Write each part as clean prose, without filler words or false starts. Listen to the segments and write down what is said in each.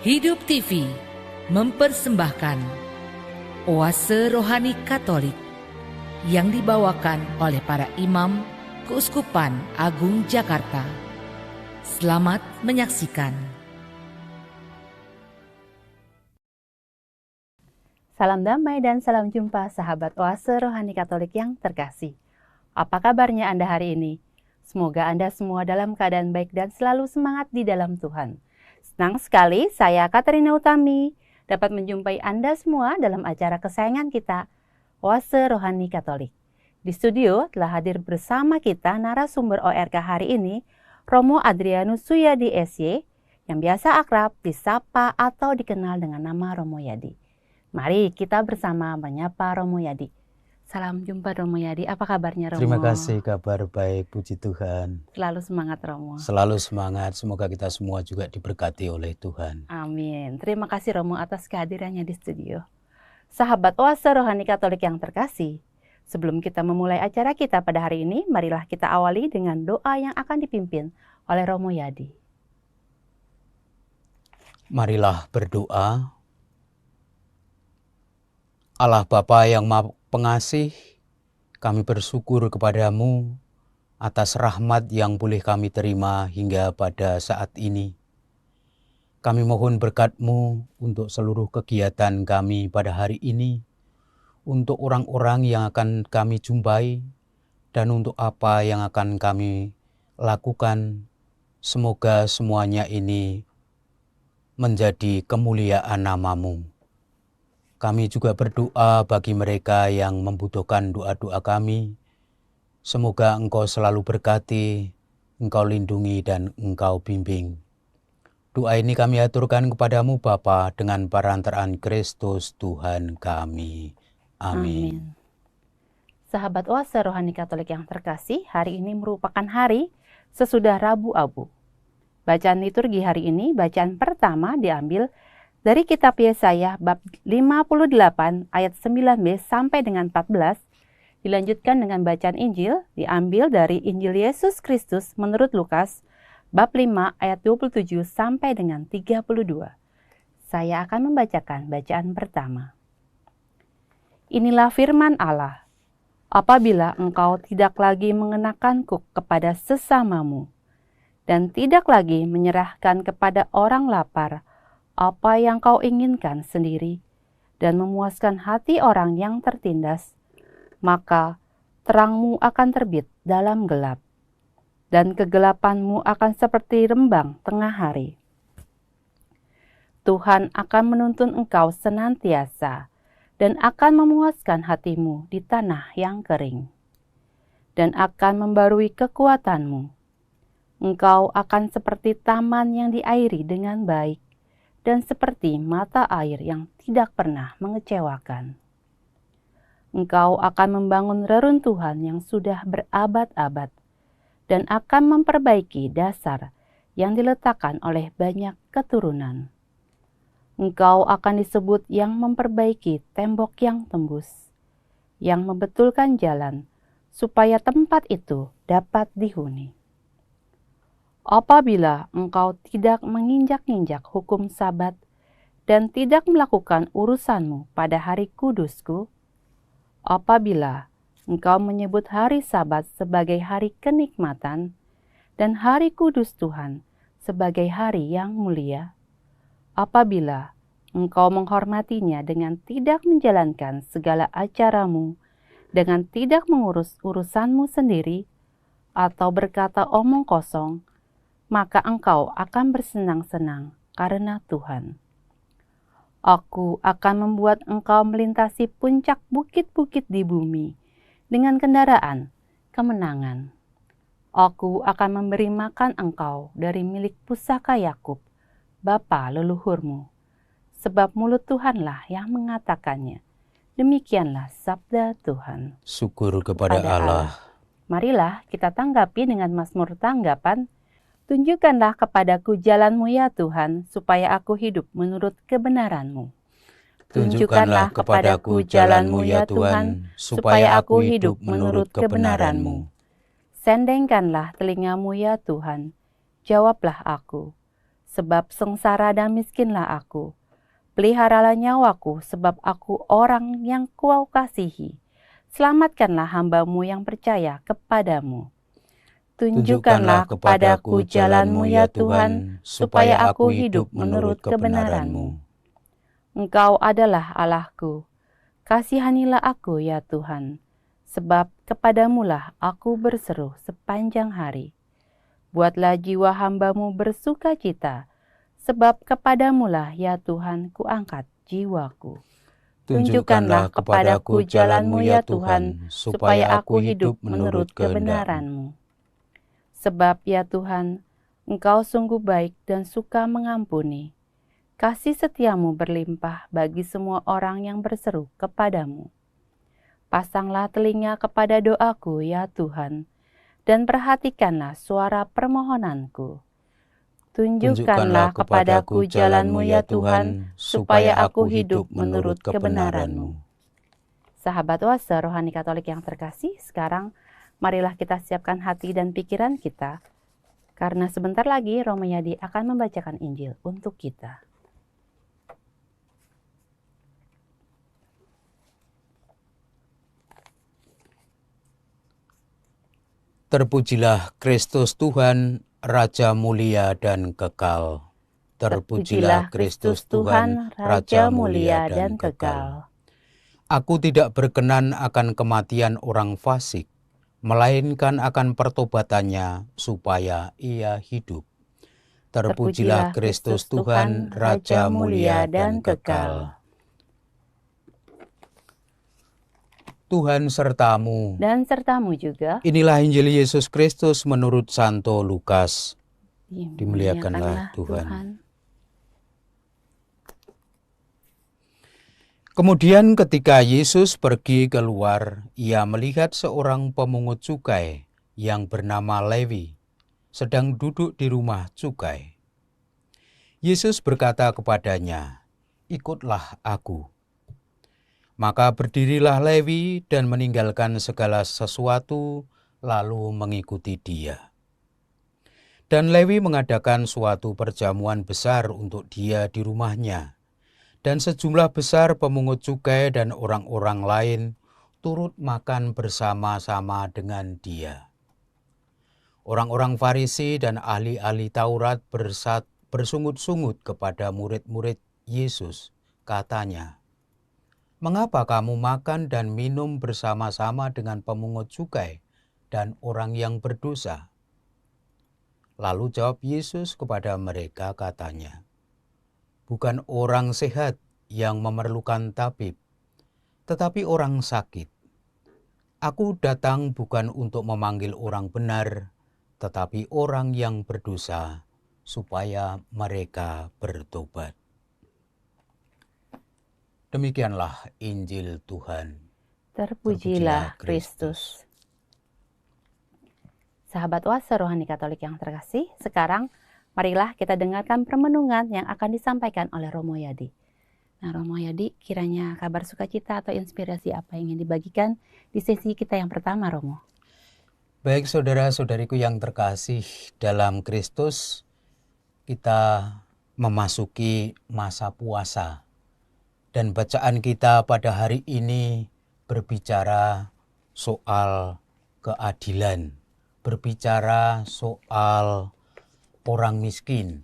Hidup TV mempersembahkan Oase Rohani Katolik yang dibawakan oleh para imam Keuskupan Agung Jakarta. Selamat menyaksikan. Salam damai dan salam jumpa sahabat Oase Rohani Katolik yang terkasih. Apa kabarnya Anda hari ini? Semoga Anda semua dalam keadaan baik dan selalu semangat di dalam Tuhan. Senang sekali saya Katerina Utami dapat menjumpai Anda semua dalam acara kesayangan kita, Oase Rohani Katolik. Di studio telah hadir bersama kita narasumber ORK hari ini, Romo Adrianus Suyadi SY, yang biasa akrab disapa atau dikenal dengan nama Romo Yadi. Mari kita bersama menyapa Romo Yadi. Salam jumpa Romo Yadi, apa kabarnya Romo? Terima kasih, kabar baik, puji Tuhan. Selalu semangat Romo. Selalu semangat, semoga kita semua juga diberkati oleh Tuhan. Amin. Terima kasih Romo atas kehadirannya di studio. Sahabat Oase Rohani Katolik yang terkasih, sebelum kita memulai acara kita pada hari ini, marilah kita awali dengan doa yang akan dipimpin oleh Romo Yadi. Marilah berdoa. Allah Bapa yang Maha Pengasih, kami bersyukur kepadamu atas rahmat yang boleh kami terima hingga pada saat ini. Kami mohon berkat-Mu untuk seluruh kegiatan kami pada hari ini, untuk orang-orang yang akan kami jumpai, dan untuk apa yang akan kami lakukan. Semoga semuanya ini menjadi kemuliaan nama-Mu. Kami juga berdoa bagi mereka yang membutuhkan doa-doa kami. Semoga Engkau selalu berkati, Engkau lindungi, dan Engkau bimbing. Doa ini kami aturkan kepadamu Bapa dengan perantaraan Kristus Tuhan kami. Amin. Sahabat Oase Rohani Katolik yang terkasih, hari ini merupakan hari sesudah Rabu Abu. Bacaan liturgi hari ini, bacaan pertama diambil dari kitab Yesaya bab 58 ayat 9b sampai dengan 14, dilanjutkan dengan bacaan Injil diambil dari Injil Yesus Kristus menurut Lukas bab 5 ayat 27 sampai dengan 32. Saya akan membacakan bacaan pertama. Inilah firman Allah. Apabila engkau tidak lagi mengenakan kuk kepada sesamamu dan tidak lagi menyerahkan kepada orang lapar apa yang kau inginkan sendiri, dan memuaskan hati orang yang tertindas, maka terangmu akan terbit dalam gelap, dan kegelapanmu akan seperti rembang tengah hari. Tuhan akan menuntun engkau senantiasa, dan akan memuaskan hatimu di tanah yang kering, dan akan membarui kekuatanmu. Engkau akan seperti taman yang diairi dengan baik, dan seperti mata air yang tidak pernah mengecewakan. Engkau akan membangun reruntuhan yang sudah berabad-abad, dan akan memperbaiki dasar yang diletakkan oleh banyak keturunan. Engkau akan disebut yang memperbaiki tembok yang tembus, yang membetulkan jalan, supaya tempat itu dapat dihuni. Apabila engkau tidak menginjak-injak hukum Sabat dan tidak melakukan urusanmu pada hari kudusku, apabila engkau menyebut hari Sabat sebagai hari kenikmatan dan hari kudus Tuhan sebagai hari yang mulia, apabila engkau menghormatinya dengan tidak menjalankan segala acaramu, dengan tidak mengurus urusanmu sendiri, atau berkata omong kosong, maka engkau akan bersenang-senang karena Tuhan. Aku akan membuat engkau melintasi puncak bukit-bukit di bumi dengan kendaraan kemenangan. Aku akan memberi makan engkau dari milik pusaka Yakub, bapa leluhurmu, sebab mulut Tuhanlah yang mengatakannya. Demikianlah sabda Tuhan. Syukur kepada Allah. Marilah kita tanggapi dengan mazmur tanggapan. Tunjukkanlah kepadaku jalan-Mu ya Tuhan, supaya aku hidup menurut kebenaran-Mu. Tunjukkanlah kepadaku jalan-Mu ya Tuhan, supaya aku hidup menurut kebenaran-Mu. Sendengkanlah telinga-Mu ya Tuhan, jawablah aku. sebab sengsara dan miskinlah aku. Peliharalah nyawaku, sebab aku orang yang Kau kasihi. Selamatkanlah hamba-Mu yang percaya kepadamu. Tunjukkanlah kepadaku jalan-Mu ya Tuhan, supaya aku hidup menurut kebenaran-Mu. Engkau adalah Allahku. Kasihanilah aku ya Tuhan, sebab kepadamu-lah aku berseru sepanjang hari. Buatlah jiwa hamba-Mu bersuka cita, sebab kepadamu-lah ya Tuhan kuangkat jiwaku. Tunjukkanlah kepadaku jalan-Mu ya Tuhan, supaya aku hidup menurut kebenaran-Mu. Sebab ya Tuhan, Engkau sungguh baik dan suka mengampuni. Kasih setiamu berlimpah bagi semua orang yang berseru kepadamu. Pasanglah telinga kepada doaku ya Tuhan, dan perhatikanlah suara permohonanku. Tunjukkanlah kepadaku jalan-Mu ya Tuhan, supaya aku hidup menurut kebenaran-Mu. Sahabat Oase Rohani Katolik yang terkasih, sekarang marilah kita siapkan hati dan pikiran kita, karena sebentar lagi Romo Yadi akan membacakan Injil untuk kita. Terpujilah Kristus Tuhan, Raja mulia dan kekal. Terpujilah Kristus Tuhan, Raja mulia dan kekal. Aku tidak berkenan akan kematian orang fasik, melainkan akan pertobatannya supaya ia hidup. Terpujilah Kristus Tuhan, Raja mulia dan kekal. Tuhan sertamu. Dan sertamu juga. Inilah Injil Yesus Kristus menurut Santo Lukas. Dimuliakanlah Tuhan. Kemudian ketika Yesus pergi keluar, ia melihat seorang pemungut cukai yang bernama Lewi sedang duduk di rumah cukai. Yesus berkata kepadanya, "Ikutlah aku." Maka berdirilah Lewi dan meninggalkan segala sesuatu, lalu mengikuti dia. Dan Lewi mengadakan suatu perjamuan besar untuk dia di rumahnya. Dan sejumlah besar pemungut cukai dan orang-orang lain turut makan bersama-sama dengan dia. Orang-orang Farisi dan ahli-ahli Taurat bersungut-sungut kepada murid-murid Yesus. Katanya, "Mengapa kamu makan dan minum bersama-sama dengan pemungut cukai dan orang yang berdosa?" Lalu jawab Yesus kepada mereka, katanya, "Bukan orang sehat yang memerlukan tabib, tetapi orang sakit. Aku datang bukan untuk memanggil orang benar, tetapi orang yang berdosa, supaya mereka bertobat." Demikianlah Injil Tuhan. Terpujilah Kristus. Sahabat Oase Rohani Katolik yang terkasih, sekarang marilah kita dengarkan permenungan yang akan disampaikan oleh Romo Yadi. Nah, Romo Yadi, kiranya kabar sukacita atau inspirasi apa yang ingin dibagikan di sesi kita yang pertama, Romo? Baik saudara-saudariku yang terkasih dalam Kristus, kita memasuki masa puasa. Dan bacaan kita pada hari ini berbicara soal keadilan, berbicara soal orang miskin,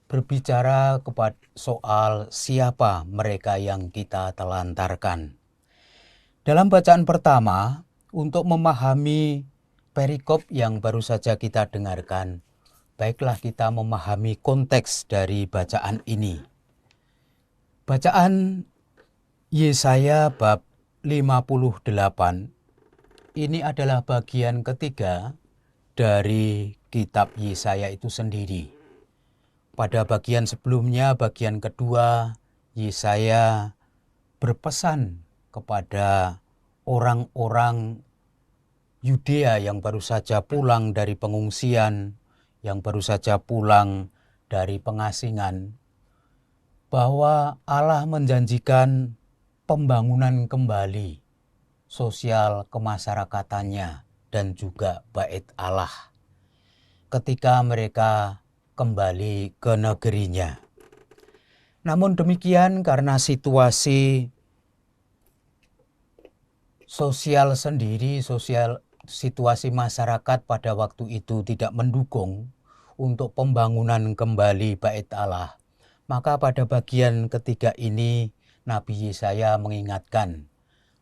berbicara soal siapa mereka yang kita telantarkan. Dalam bacaan pertama, untuk memahami perikop yang baru saja kita dengarkan, baiklah kita memahami konteks dari bacaan ini. Bacaan Yesaya bab 58 ini adalah bagian ketiga dari kitab Yesaya itu sendiri. Pada bagian sebelumnya, bagian kedua, Yesaya berpesan kepada orang-orang Yudea yang baru saja pulang dari pengungsian, yang baru saja pulang dari pengasingan, bahwa Allah menjanjikan pembangunan kembali sosial kemasyarakatannya dan juga bait Allah ketika mereka kembali ke negerinya. Namun demikian, karena situasi sosial sendiri, situasi masyarakat pada waktu itu tidak mendukung untuk pembangunan kembali Bait Allah, maka pada bagian ketiga ini Nabi Yesaya mengingatkan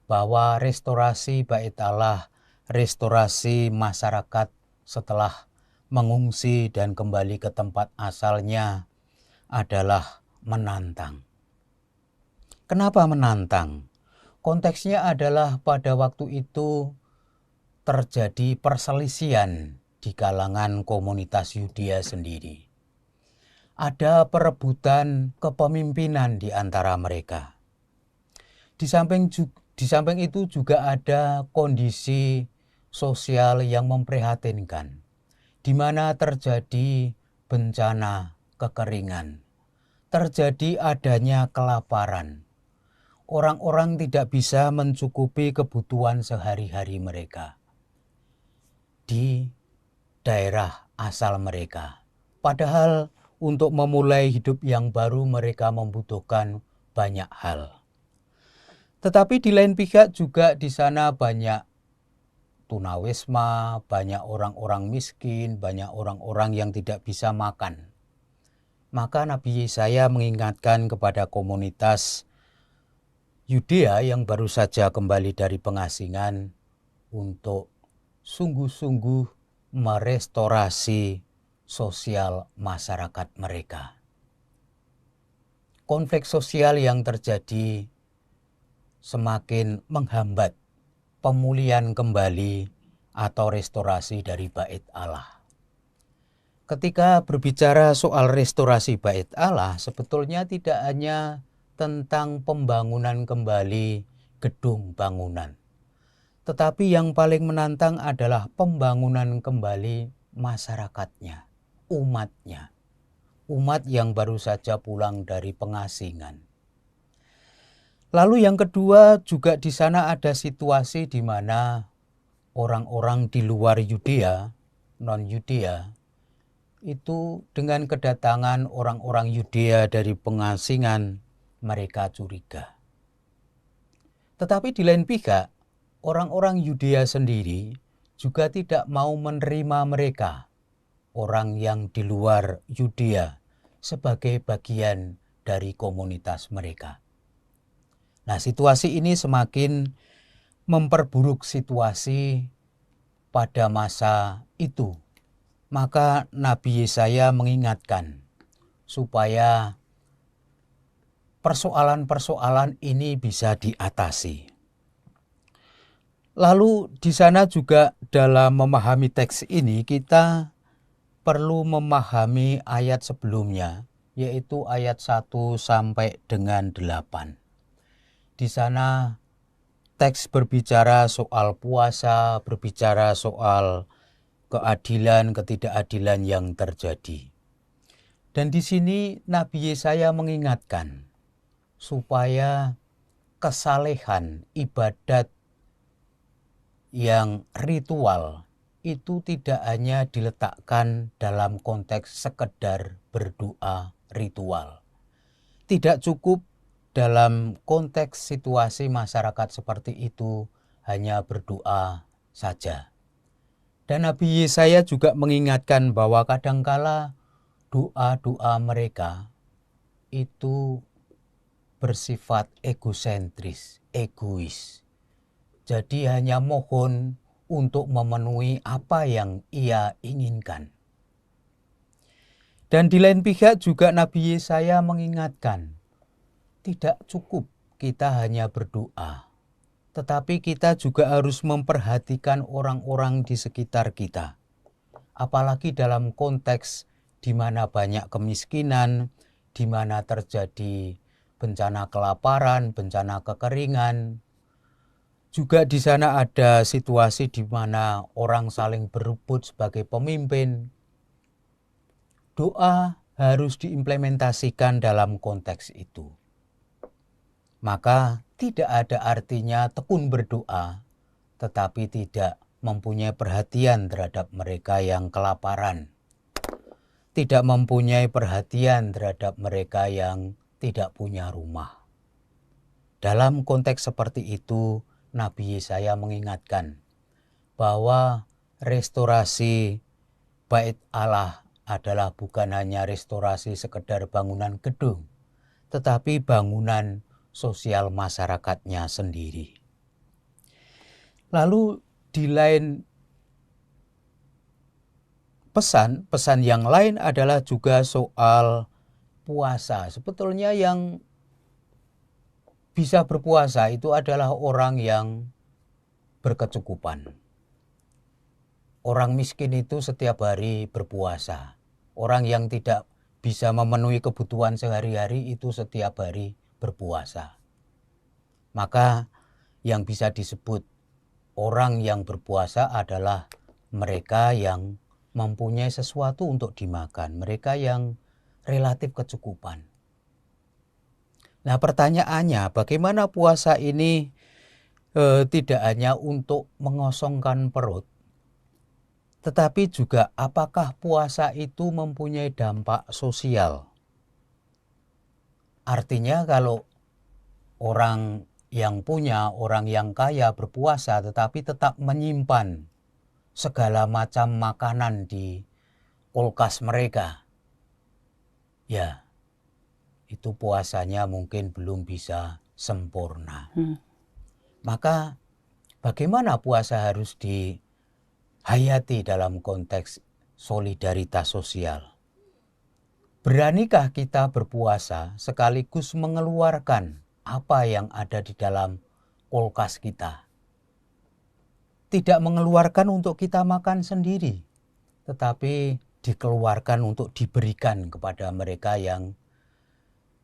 bahwa restorasi Bait Allah, restorasi masyarakat setelah mengungsi dan kembali ke tempat asalnya adalah menantang. Kenapa menantang? Konteksnya adalah pada waktu itu terjadi perselisihan di kalangan komunitas Yudea sendiri. Ada perebutan kepemimpinan di antara mereka. Di samping itu juga ada kondisi sosial yang memprihatinkan, di mana terjadi bencana kekeringan, terjadi adanya kelaparan. Orang-orang tidak bisa mencukupi kebutuhan sehari-hari mereka di daerah asal mereka. Padahal untuk memulai hidup yang baru mereka membutuhkan banyak hal. Tetapi di lain pihak juga di sana banyak tunawisma, banyak orang-orang miskin, banyak orang-orang yang tidak bisa makan. Maka Nabi Yesaya mengingatkan kepada komunitas Yudea yang baru saja kembali dari pengasingan untuk sungguh-sungguh merestorasi sosial masyarakat mereka. Konflik sosial yang terjadi semakin menghambat pemulihan kembali atau restorasi dari Bait Allah. Ketika berbicara soal restorasi Bait Allah, sebetulnya tidak hanya tentang pembangunan kembali gedung bangunan. Tetapi yang paling menantang adalah pembangunan kembali masyarakatnya, umatnya. Umat yang baru saja pulang dari pengasingan. Lalu yang kedua, juga di sana ada situasi di mana orang-orang di luar Yudea, non-Yudea, itu dengan kedatangan orang-orang Yudea dari pengasingan, mereka curiga. Tetapi di lain pihak, orang-orang Yudea sendiri juga tidak mau menerima mereka, orang yang di luar Yudea, sebagai bagian dari komunitas mereka. Nah, situasi ini semakin memperburuk situasi pada masa itu. Maka Nabi Yesaya mengingatkan supaya persoalan-persoalan ini bisa diatasi. Lalu di sana juga dalam memahami teks ini kita perlu memahami ayat sebelumnya, yaitu ayat 1 sampai dengan 8. Di sana teks berbicara soal puasa, berbicara soal keadilan, ketidakadilan yang terjadi. Dan di sini Nabi Yesaya mengingatkan supaya kesalehan ibadat yang ritual itu tidak hanya diletakkan dalam konteks sekedar berdoa ritual. Tidak cukup dalam konteks situasi masyarakat seperti itu hanya berdoa saja. Dan Nabi Yesaya juga mengingatkan bahwa kadangkala doa-doa mereka itu bersifat egosentris, egois. Jadi hanya mohon untuk memenuhi apa yang ia inginkan. Dan di lain pihak juga Nabi Yesaya mengingatkan, tidak cukup kita hanya berdoa, tetapi kita juga harus memperhatikan orang-orang di sekitar kita. Apalagi dalam konteks di mana banyak kemiskinan, di mana terjadi bencana kelaparan, bencana kekeringan. Juga di sana ada situasi di mana orang saling berebut sebagai pemimpin. Doa harus diimplementasikan dalam konteks itu. Maka tidak ada artinya tekun berdoa, tetapi tidak mempunyai perhatian terhadap mereka yang kelaparan. tidak mempunyai perhatian terhadap mereka yang tidak punya rumah. Dalam konteks seperti itu, Nabi Yesaya mengingatkan bahwa restorasi Bait Allah adalah bukan hanya restorasi sekedar bangunan gedung, tetapi bangunan sosial masyarakatnya sendiri. Lalu di lain pesan yang lain adalah juga soal puasa. Sebetulnya yang bisa berpuasa itu adalah orang yang berkecukupan. Orang miskin itu setiap hari berpuasa. Orang yang tidak bisa memenuhi kebutuhan sehari-hari itu setiap hari berpuasa. Maka yang bisa disebut orang yang berpuasa adalah mereka yang mempunyai sesuatu untuk dimakan. Mereka yang relatif kecukupan. Nah, pertanyaannya, bagaimana puasa ini tidak hanya untuk mengosongkan perut, tetapi juga apakah puasa itu mempunyai dampak sosial? Artinya kalau orang yang punya, orang yang kaya berpuasa tetapi tetap menyimpan segala macam makanan di kulkas mereka, ya itu puasanya mungkin belum bisa sempurna. Maka bagaimana puasa harus dihayati dalam konteks solidaritas sosial? Beranikah kita berpuasa sekaligus mengeluarkan apa yang ada di dalam kulkas kita? Tidak mengeluarkan untuk kita makan sendiri, tetapi dikeluarkan untuk diberikan kepada mereka yang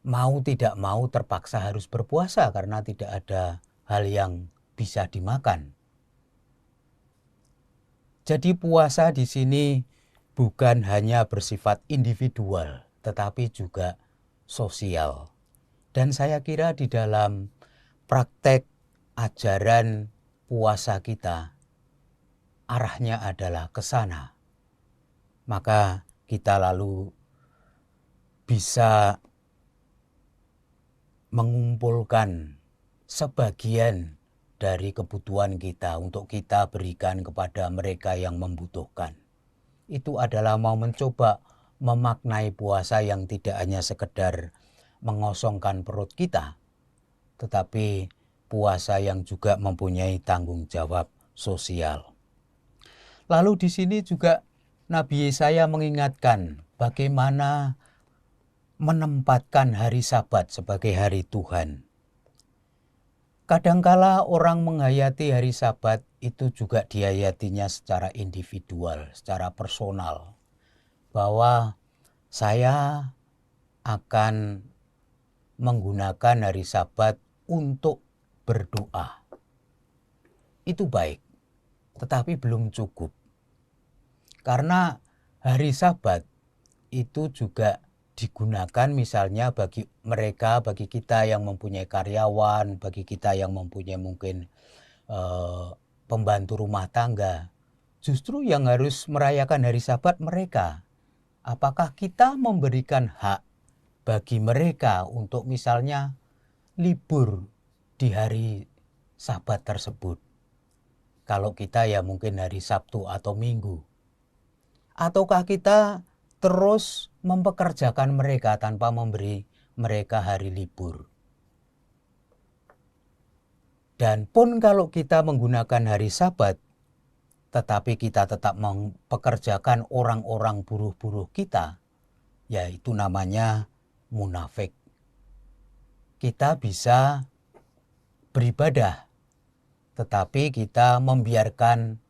mau tidak mau terpaksa harus berpuasa karena tidak ada hal yang bisa dimakan. Jadi puasa di sini bukan hanya bersifat individual, tetapi juga sosial. Dan saya kira di dalam praktek ajaran puasa kita, arahnya adalah ke sana. Maka kita lalu bisa mengumpulkan sebagian dari kebutuhan kita untuk kita berikan kepada mereka yang membutuhkan. Itu adalah mau mencoba memaknai puasa yang tidak hanya sekedar mengosongkan perut kita, tetapi puasa yang juga mempunyai tanggung jawab sosial. Lalu di sini juga Nabi Yesaya mengingatkan bagaimana menempatkan hari Sabat sebagai hari Tuhan. Kadangkala orang menghayati hari Sabat itu juga dihayatinya secara individual, secara personal. Bahwa saya akan menggunakan hari Sabat untuk berdoa. Itu baik, tetapi belum cukup. Karena hari Sabat itu juga digunakan misalnya bagi mereka, bagi kita yang mempunyai karyawan, bagi kita yang mempunyai mungkin pembantu rumah tangga. Justru yang harus merayakan hari Sabat mereka. Apakah kita memberikan hak bagi mereka untuk misalnya libur di hari Sabat tersebut? Kalau kita ya mungkin hari Sabtu atau Minggu. Ataukah kita terus mempekerjakan mereka tanpa memberi mereka hari libur? Dan pun kalau kita menggunakan hari Sabat, tetapi kita tetap mempekerjakan orang-orang buruh-buruh kita, ya itu namanya munafik. Kita bisa beribadah, tetapi kita membiarkan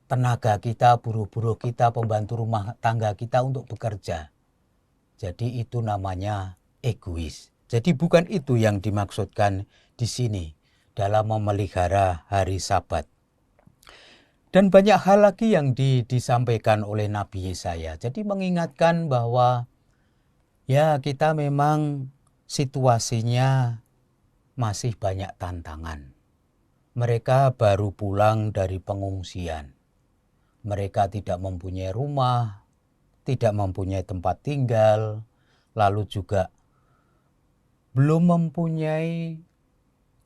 tenaga kita, buruh-buruh kita, pembantu rumah tangga kita untuk bekerja. Jadi itu namanya egois. Jadi bukan itu yang dimaksudkan di sini dalam memelihara hari Sabat. Dan banyak hal lagi yang disampaikan oleh Nabi Yesaya. Jadi mengingatkan bahwa ya kita memang situasinya masih banyak tantangan. Mereka baru pulang dari pengungsian. Mereka tidak mempunyai rumah, tidak mempunyai tempat tinggal, lalu juga belum mempunyai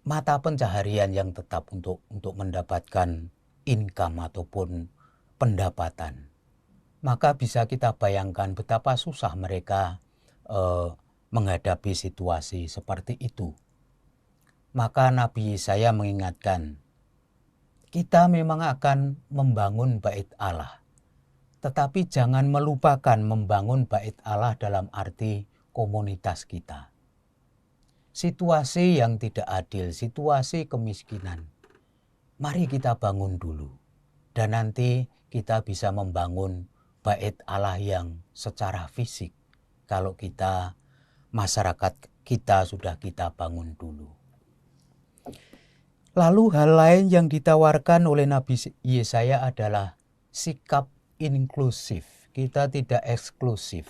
mata pencaharian yang tetap untuk mendapatkan income ataupun pendapatan. Maka bisa kita bayangkan betapa susah mereka menghadapi situasi seperti itu. Maka Nabi Yesaya mengingatkan, kita memang akan membangun bait Allah, tetapi jangan melupakan membangun bait Allah dalam arti komunitas kita. Situasi yang tidak adil, situasi kemiskinan, mari kita bangun dulu. Dan nanti kita bisa membangun bait Allah yang secara fisik kalau kita, masyarakat kita sudah kita bangun dulu. Lalu hal lain yang ditawarkan oleh Nabi Yesaya adalah sikap inklusif. Kita tidak eksklusif.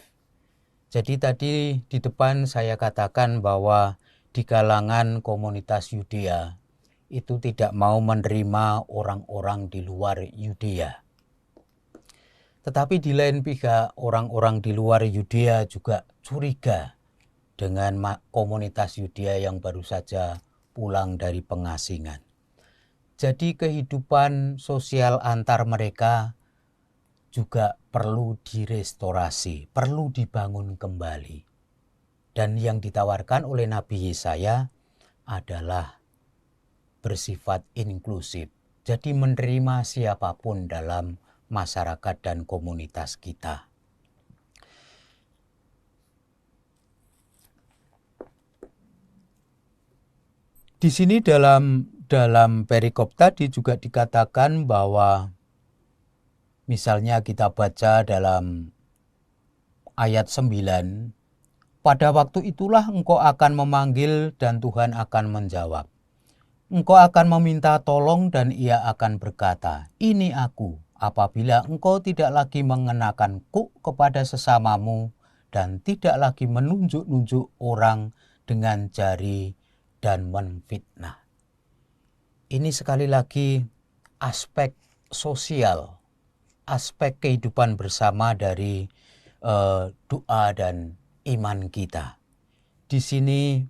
Jadi tadi di depan saya katakan bahwa di kalangan komunitas Yudea itu tidak mau menerima orang-orang di luar Yudea. Tetapi di lain pihak orang-orang di luar Yudea juga curiga dengan komunitas Yudea yang baru saja pulang dari pengasingan. Jadi kehidupan sosial antar mereka juga perlu direstorasi, perlu dibangun kembali. Dan yang ditawarkan oleh Nabi Yesaya adalah bersifat inklusif. Jadi menerima siapapun dalam masyarakat dan komunitas kita. Di sini dalam perikop tadi juga dikatakan bahwa misalnya kita baca dalam ayat 9, pada waktu itulah engkau akan memanggil dan Tuhan akan menjawab. Engkau akan meminta tolong dan ia akan berkata, ini aku, apabila engkau tidak lagi mengenakan kuk kepada sesamamu dan tidak lagi menunjuk-nunjuk orang dengan jari dan menfitnah. Ini sekali lagi aspek sosial, aspek kehidupan bersama dari doa dan iman kita. Di sini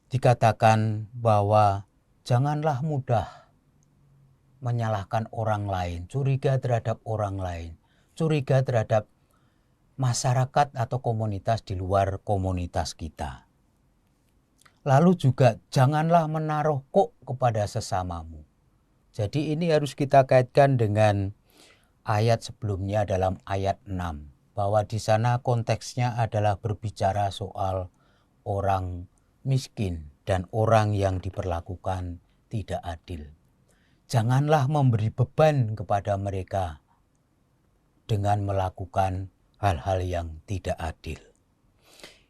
dikatakan bahwa janganlah mudah menyalahkan orang lain, curiga terhadap orang lain, curiga terhadap masyarakat atau komunitas di luar komunitas kita. Lalu juga janganlah menaruh kuk kepada sesamamu. Jadi ini harus kita kaitkan dengan ayat sebelumnya dalam ayat 6. Bahwa di sana konteksnya adalah berbicara soal orang miskin dan orang yang diperlakukan tidak adil. Janganlah memberi beban kepada mereka dengan melakukan hal-hal yang tidak adil.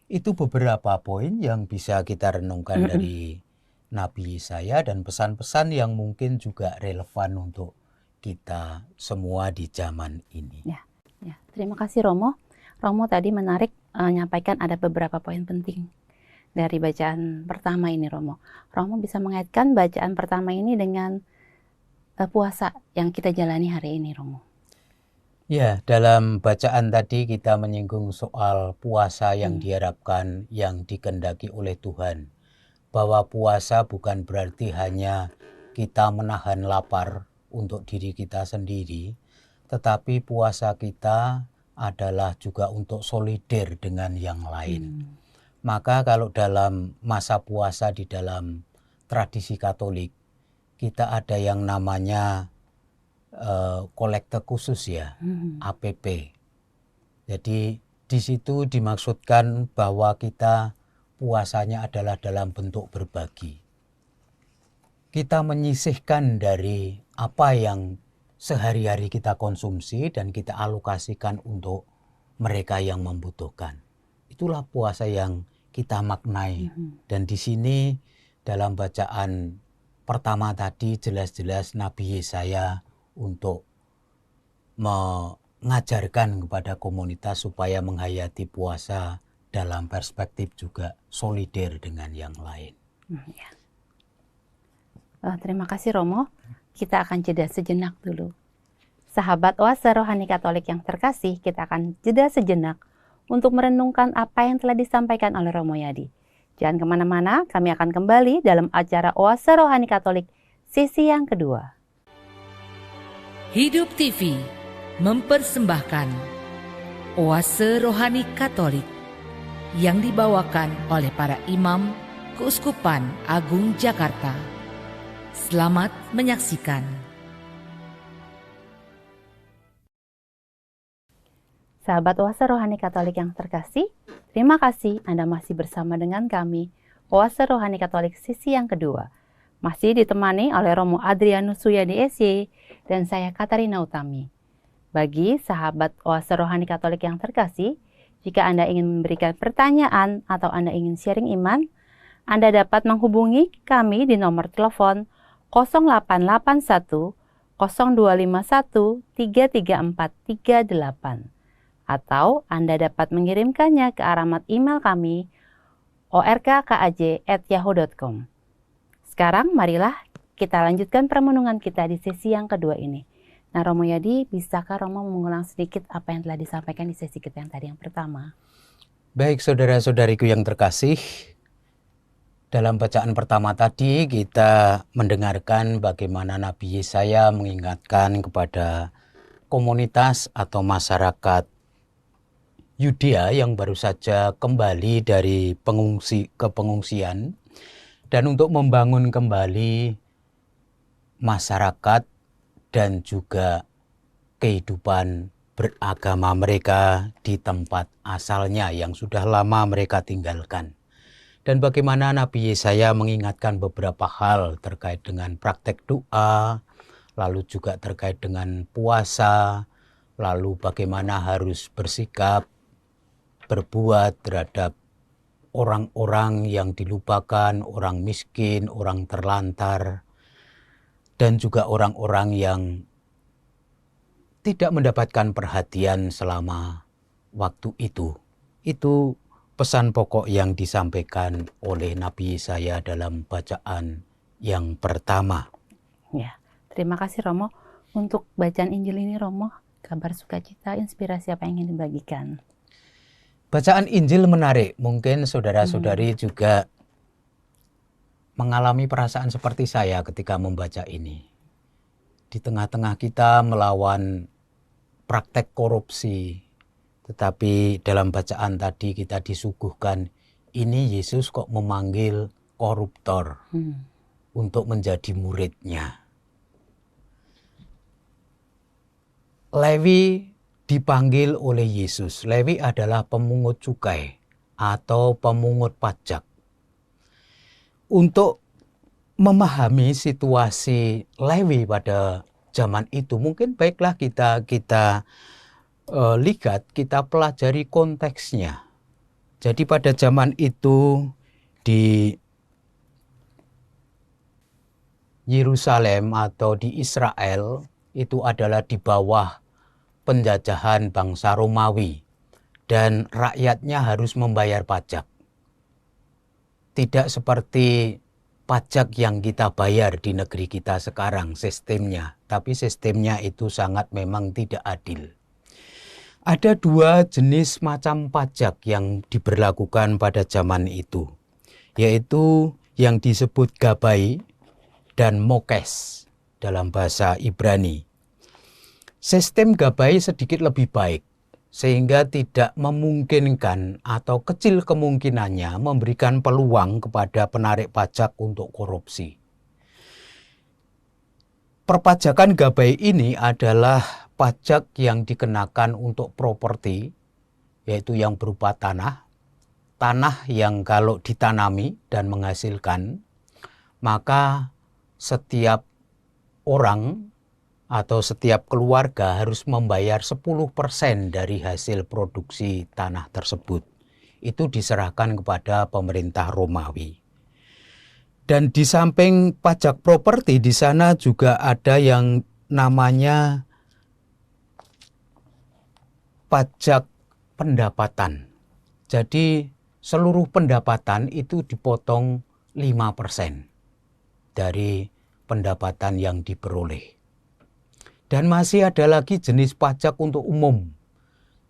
Itu beberapa poin yang bisa kita renungkan dari Nabi Yesaya dan pesan-pesan yang mungkin juga relevan untuk kita semua di zaman ini. Ya, terima kasih Romo. Romo tadi menarik menyampaikan ada beberapa poin penting dari bacaan pertama ini Romo. Romo bisa mengaitkan bacaan pertama ini dengan puasa yang kita jalani hari ini Romo. Ya, dalam bacaan tadi kita menyinggung soal puasa yang diharapkan, yang dikehendaki oleh Tuhan. Bahwa puasa bukan berarti hanya kita menahan lapar untuk diri kita sendiri, tetapi puasa kita adalah juga untuk solider dengan yang lain. Maka kalau dalam masa puasa di dalam tradisi Katolik, kita ada yang namanya kolekte khusus ya, APP. Jadi di situ dimaksudkan bahwa kita puasanya adalah dalam bentuk berbagi. Kita menyisihkan dari apa yang sehari-hari kita konsumsi dan kita alokasikan untuk mereka yang membutuhkan. Itulah puasa yang kita maknai. Dan di sini dalam bacaan pertama tadi jelas-jelas Nabi Yesaya untuk mengajarkan kepada komunitas supaya menghayati puasa dalam perspektif juga solider dengan yang lain. Terima kasih Romo. Kita akan jeda sejenak dulu. Sahabat Oase Rohani Katolik yang terkasih, kita akan jeda sejenak untuk merenungkan apa yang telah disampaikan oleh Romo Yadi. Jangan kemana-mana, kami akan kembali dalam acara Oase Rohani Katolik sesi yang kedua. Hidup TV mempersembahkan Oase Rohani Katolik yang dibawakan oleh para imam Keuskupan Agung Jakarta. Selamat menyaksikan. Sahabat Oase Rohani Katolik yang terkasih, terima kasih Anda masih bersama dengan kami, Oase Rohani Katolik sesi yang kedua. Masih ditemani oleh Romo Adrianus Suyadi SY dan saya Katarina Utami. Bagi sahabat Oase Rohani Katolik yang terkasih, jika Anda ingin memberikan pertanyaan atau Anda ingin sharing iman, Anda dapat menghubungi kami di nomor telepon 0881 0251 33438. Atau Anda dapat mengirimkannya ke alamat email kami orkkaj@yahoo.com. Sekarang marilah kita lanjutkan permenungan kita di sesi yang kedua ini. Nah, Romo Yadi, bisakah Romo mengulang sedikit apa yang telah disampaikan di sesi kita yang tadi yang pertama? Baik saudara-saudariku yang terkasih, dalam bacaan pertama tadi kita mendengarkan bagaimana Nabi Yesaya mengingatkan kepada komunitas atau masyarakat Yudea yang baru saja kembali dari pengungsian dan untuk membangun kembali masyarakat dan juga kehidupan beragama mereka di tempat asalnya yang sudah lama mereka tinggalkan. Dan bagaimana Nabi Yesaya mengingatkan beberapa hal terkait dengan praktek doa, lalu juga terkait dengan puasa, lalu bagaimana harus bersikap berbuat terhadap orang-orang yang dilupakan, orang miskin, orang terlantar, dan juga orang-orang yang tidak mendapatkan perhatian selama waktu itu. Itu pesan pokok yang disampaikan oleh Nabi Yesaya dalam bacaan yang pertama. Ya, terima kasih Romo. Untuk bacaan Injil ini Romo, kabar sukacita, inspirasi apa yang ingin dibagikan? Bacaan Injil menarik, mungkin saudara-saudari juga mengalami perasaan seperti saya ketika membaca ini. Di tengah-tengah kita melawan praktek korupsi, tetapi dalam bacaan tadi kita disuguhkan, ini Yesus kok memanggil koruptor untuk menjadi muridnya. Lewi dipanggil oleh Yesus. Lewi adalah pemungut cukai atau pemungut pajak. Untuk memahami situasi Lewi pada zaman itu, mungkin baiklah kita lihat, kita pelajari konteksnya. Jadi pada zaman itu di Yerusalem atau di Israel itu adalah di bawah penjajahan bangsa Romawi dan rakyatnya harus membayar pajak. Tidak seperti pajak yang kita bayar di negeri kita sekarang sistemnya, tapi sistemnya itu sangat memang tidak adil. Ada dua jenis macam pajak yang diberlakukan pada zaman itu, yaitu yang disebut gabai dan mokes dalam bahasa Ibrani. Sistem gabai sedikit lebih baik, sehingga tidak memungkinkan atau kecil kemungkinannya memberikan peluang kepada penarik pajak untuk korupsi. Perpajakan gabai ini adalah pajak yang dikenakan untuk properti, yaitu yang berupa tanah yang kalau ditanami dan menghasilkan, maka setiap orang atau setiap keluarga harus membayar 10% dari hasil produksi tanah tersebut. Itu diserahkan kepada pemerintah Romawi. Dan di samping pajak properti, di sana juga ada yang namanya pajak pendapatan. Jadi seluruh pendapatan itu dipotong 5% dari pendapatan yang diperoleh. Dan masih ada lagi jenis pajak untuk umum.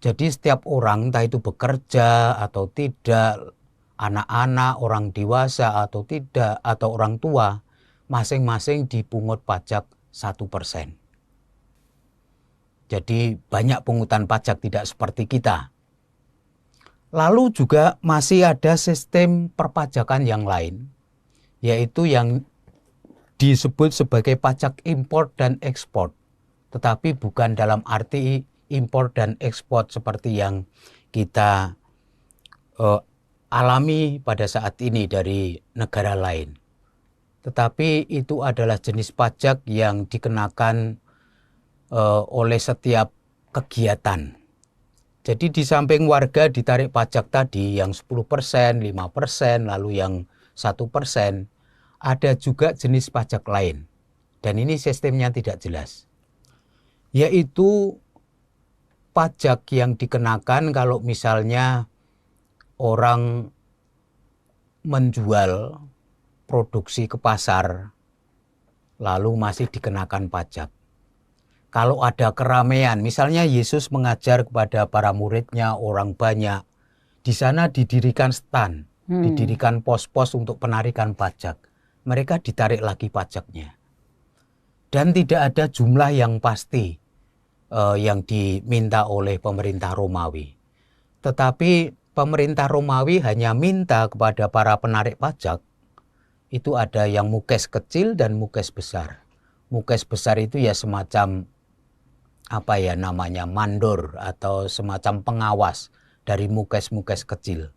Jadi setiap orang, entah itu bekerja atau tidak, anak-anak, orang dewasa atau tidak, atau orang tua, masing-masing dipungut pajak 1%. Jadi banyak pungutan pajak, tidak seperti kita. Lalu juga masih ada sistem perpajakan yang lain, yaitu yang disebut sebagai pajak impor dan ekspor. Tetapi bukan dalam arti impor dan ekspor seperti yang kita alami pada saat ini dari negara lain. Tetapi itu adalah jenis pajak yang dikenakan oleh setiap kegiatan. Jadi di samping warga ditarik pajak tadi yang 10%, 5%, lalu yang 1%, ada juga jenis pajak lain. Dan ini sistemnya tidak jelas. Yaitu pajak yang dikenakan kalau misalnya orang menjual produksi ke pasar, lalu masih dikenakan pajak. Kalau ada keramaian, misalnya Yesus mengajar kepada para muridnya, orang banyak, di sana didirikan stand, didirikan pos-pos untuk penarikan pajak. Mereka ditarik lagi pajaknya. Dan tidak ada jumlah yang pasti yang diminta oleh pemerintah Romawi. Tetapi pemerintah Romawi hanya minta kepada para penarik pajak, itu ada yang mukes kecil dan mukes besar. Mukes besar itu ya semacam mandor atau semacam pengawas dari mukes-mukes kecil.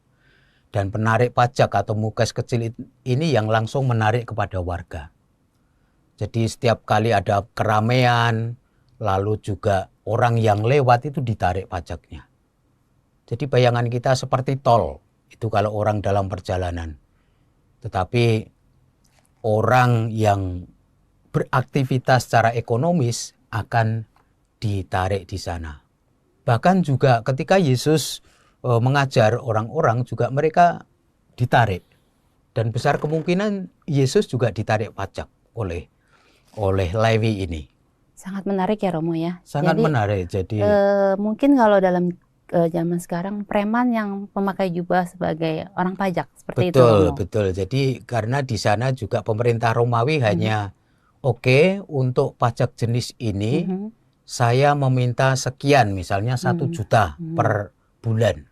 Dan penarik pajak atau mukes kecil ini yang langsung menarik kepada warga. Jadi setiap kali ada keramaian, lalu juga orang yang lewat itu ditarik pajaknya. Jadi bayangan kita seperti tol, itu kalau orang dalam perjalanan. Tetapi orang yang beraktivitas secara ekonomis akan ditarik di sana. Bahkan juga ketika Yesus mengajar orang-orang juga mereka ditarik. Dan besar kemungkinan Yesus juga ditarik pajak oleh Lewi ini. Sangat menarik ya Romo ya. Sangat menarik. Jadi mungkin kalau dalam zaman sekarang preman yang memakai jubah sebagai orang pajak seperti itu Romo. Betul. Jadi karena di sana juga pemerintah Romawi hanya oke, untuk pajak jenis ini saya meminta sekian, misalnya 1 juta per bulan.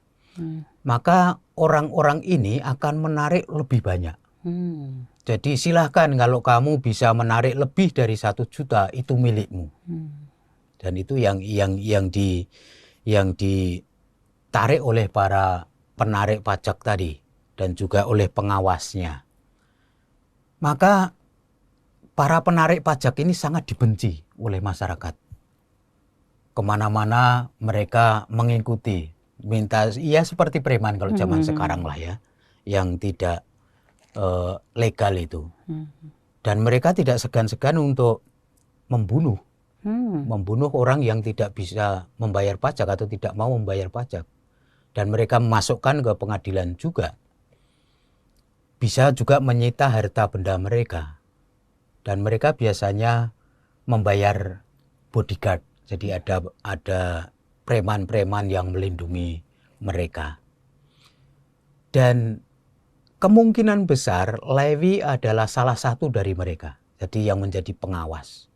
Maka orang-orang ini akan menarik lebih banyak. Jadi silahkan kalau kamu bisa menarik lebih dari 1 juta, itu milikmu. Dan itu yang ditarik oleh para penarik pajak tadi dan juga oleh pengawasnya. Maka para penarik pajak ini sangat dibenci oleh masyarakat. Kemana-mana mereka mengikuti, minta, ya seperti preman kalau zaman sekarang lah ya, yang tidak legal itu. Dan mereka tidak segan-segan untuk membunuh orang yang tidak bisa membayar pajak atau tidak mau membayar pajak. Dan mereka memasukkan ke pengadilan juga. Bisa juga menyita harta benda mereka. Dan mereka biasanya membayar bodyguard. Jadi ada preman-preman yang melindungi mereka. Dan kemungkinan besar Lewi adalah salah satu dari mereka. Jadi yang menjadi pengawas.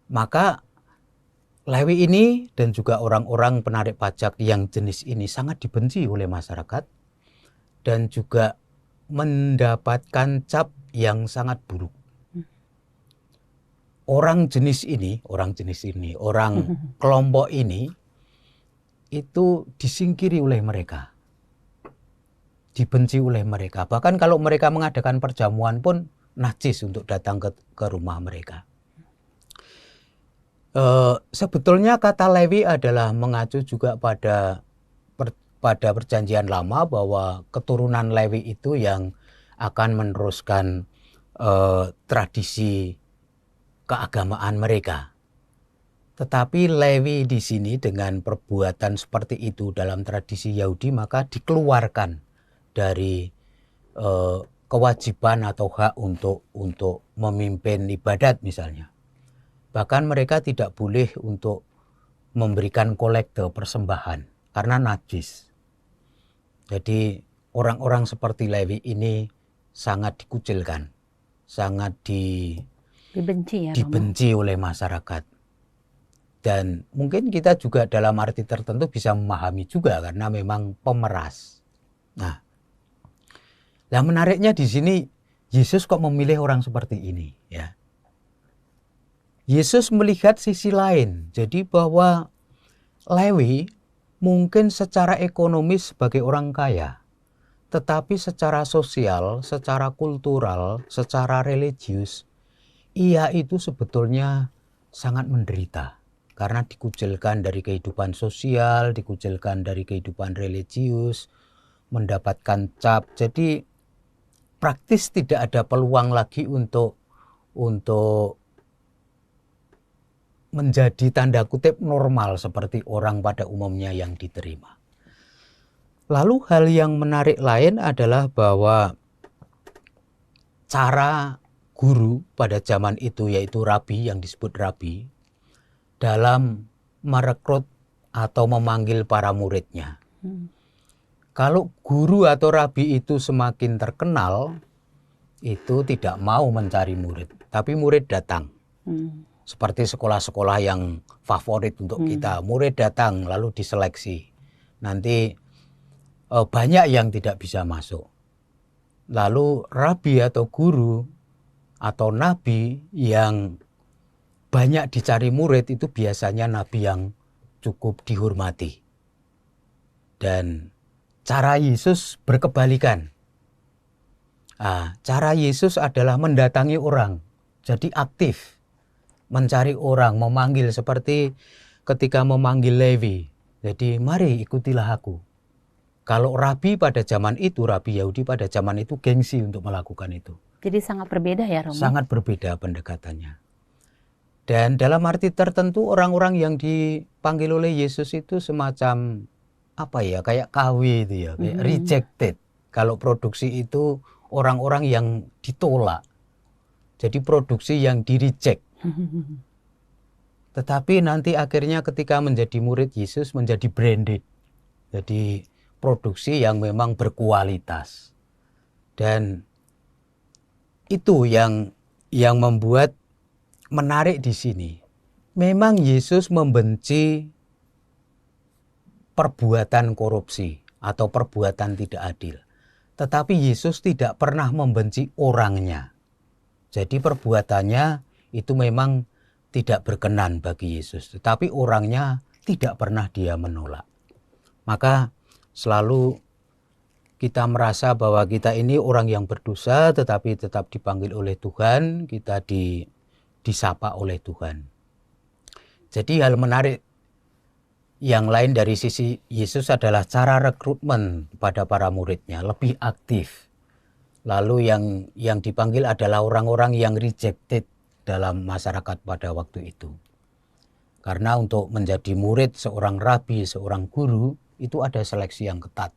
Maka Lewi ini dan juga orang-orang penarik pajak yang jenis ini sangat dibenci oleh masyarakat. Dan juga mendapatkan cap yang sangat buruk. Orang kelompok ini itu disingkiri oleh mereka. Dibenci oleh mereka. Bahkan kalau mereka mengadakan perjamuan pun najis untuk datang ke rumah mereka. Sebetulnya kata Lewi adalah mengacu juga pada perjanjian lama bahwa keturunan Lewi itu yang akan meneruskan tradisi keagamaan mereka. Tetapi Lewi di sini dengan perbuatan seperti itu dalam tradisi Yahudi maka dikeluarkan dari kewajiban atau hak untuk memimpin ibadat misalnya. Bahkan mereka tidak boleh untuk memberikan kolekte persembahan karena najis. Jadi orang-orang seperti Lewi ini sangat dikucilkan, sangat Dibenci ya, Romo. dibenci oleh masyarakat. Dan mungkin kita juga dalam arti tertentu bisa memahami juga karena memang pemeras. Nah, menariknya di sini Yesus kok memilih orang seperti ini, ya. Yesus melihat sisi lain, jadi bahwa Lewi mungkin secara ekonomis sebagai orang kaya, tetapi secara sosial, secara kultural, secara religius, ia itu sebetulnya sangat menderita karena dikucilkan dari kehidupan sosial, dikucilkan dari kehidupan religius, mendapatkan cap. Jadi praktis tidak ada peluang lagi untuk menjadi tanda kutip normal seperti orang pada umumnya yang diterima. Lalu hal yang menarik lain adalah bahwa cara guru pada zaman itu, yaitu rabi yang disebut rabi, dalam merekrut atau memanggil para muridnya. Kalau guru atau rabi itu semakin terkenal, itu tidak mau mencari murid, tapi murid datang. Seperti sekolah-sekolah yang favorit untuk kita, murid datang lalu diseleksi. Nanti banyak yang tidak bisa masuk. Lalu rabi atau guru atau nabi yang banyak dicari murid itu biasanya nabi yang cukup dihormati. Dan cara Yesus berkebalikan. Cara Yesus adalah mendatangi orang, jadi aktif. Mencari orang, memanggil seperti ketika memanggil Lewi. Jadi mari ikutilah aku. Kalau rabi pada zaman itu, rabi Yahudi pada zaman itu gengsi untuk melakukan itu. Jadi sangat berbeda ya, Romo? Sangat berbeda pendekatannya. Dan dalam arti tertentu orang-orang yang dipanggil oleh Yesus itu semacam kayak KW itu ya, kayak rejected. Kalau produksi itu orang-orang yang ditolak. Jadi produksi yang di-reject. Tetapi nanti akhirnya ketika menjadi murid Yesus menjadi branded. Jadi produksi yang memang berkualitas. Dan itu yang membuat menarik di sini. Memang Yesus membenci perbuatan korupsi atau perbuatan tidak adil. Tetapi Yesus tidak pernah membenci orangnya. Jadi perbuatannya itu memang tidak berkenan bagi Yesus, tetapi orangnya tidak pernah dia menolak. Maka selalu kita merasa bahwa kita ini orang yang berdosa, tetapi tetap dipanggil oleh Tuhan, kita disapa oleh Tuhan. Jadi hal menarik yang lain dari sisi Yesus adalah cara rekrutmen pada para muridnya, lebih aktif. Lalu yang dipanggil adalah orang-orang yang rejected dalam masyarakat pada waktu itu. Karena untuk menjadi murid seorang rabi, seorang guru, itu ada seleksi yang ketat.